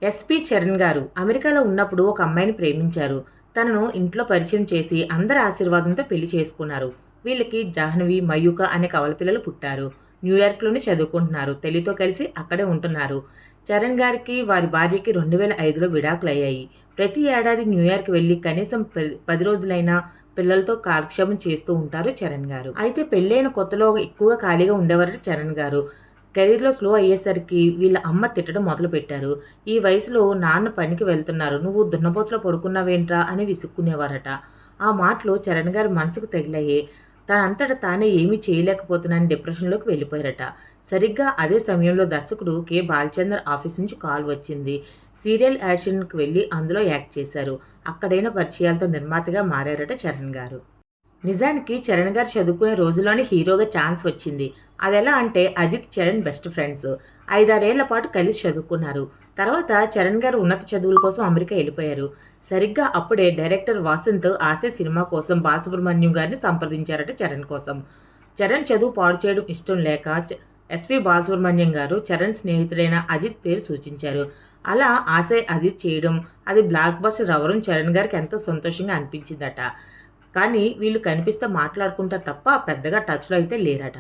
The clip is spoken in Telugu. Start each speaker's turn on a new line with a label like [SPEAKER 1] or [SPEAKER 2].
[SPEAKER 1] ఎస్పి చరణ్ గారు అమెరికాలో ఉన్నప్పుడు ఒక అమ్మాయిని ప్రేమించారు. తనను ఇంట్లో పరిచయం చేసి అందరి ఆశీర్వాదంతో పెళ్లి చేసుకున్నారు. వీళ్ళకి జాహ్నవి, మయూక అనే కవల పిల్లలు పుట్టారు. న్యూయార్క్లోనే చదువుకుంటున్నారు. తల్లితో కలిసి అక్కడే ఉంటున్నారు. చరణ్ గారికి వారి భార్యకి 2005లో విడాకులయ్యాయి. ప్రతి ఏడాది న్యూయార్క్ వెళ్ళి కనీసం 10 రోజులైనా పిల్లలతో కాలక్షేపం చేస్తూ ఉంటారు చరణ్ గారు. అయితే పెళ్ళైన కొత్తలో ఎక్కువగా ఖాళీగా ఉండేవారట చరణ్ గారు. కెరీర్‌లో స్లో అయ్యేసరికి వీళ్ళ అమ్మ తిట్టడం మొదలుపెట్టారు. "ఈ వయసులో నాన్న పనికి వెళ్తున్నారు. నువ్వు దున్నపోతులో పడుకున్నావేంట్రా" అని విసుక్కునేవారట. ఆ మాటలు చరణ్ గారి మనసుకు తగిలాయి. తనంతట తానే ఏమీ చేయలేకపోతున్నానని డిప్రెషన్‌లోకి వెళ్ళిపోయారట. సరిగ్గా అదే సమయంలో దర్శకుడు కె. బాలచందర్ ఆఫీస్ నుంచి కాల్ వచ్చింది. సీరియల్ యాడిషన్‌కి వెళ్లి అందులో యాక్ట్ చేశారు. అక్కడైన పరిచయాలతో నిర్మాతగా మారారట చరణ్ గారు. నిజానికి చరణ్ గారు చదువుకునే రోజుల్లోనే హీరోగా ఛాన్స్ వచ్చింది. అదెలా అంటే అజిత్, చరణ్ బెస్ట్ ఫ్రెండ్స్. 5, 6 ఏళ్ల పాటు కలిసి చదువుకున్నారు. తర్వాత చరణ్ గారు ఉన్నత చదువుల కోసం అమెరికా ఎళ్ళిపోయారు. సరిగ్గా అప్పుడే డైరెక్టర్ వాసంత్ 'ఆశే' సినిమా కోసం బాలసుబ్రహ్మణ్యం గారిని సంప్రదించారట చరణ్ కోసం. చరణ్ చదువు పాడు చేయడం ఇష్టం లేక ఎస్పి బాలసుబ్రహ్మణ్యం గారు చరణ్ స్నేహితుడైన అజిత్ పేరు సూచించారు. అలా 'ఆశే అజిత్' చేయడం, అది బ్లాక్ బస్టర్ అవ్వడం చరణ్ గారికి ఎంతో సంతోషంగా అనిపించిందట. కానీ వీళ్ళు కనిపిస్తే మాట్లాడుకుంటారు తప్ప పెద్దగా టచ్‌లో అయితే లేరట.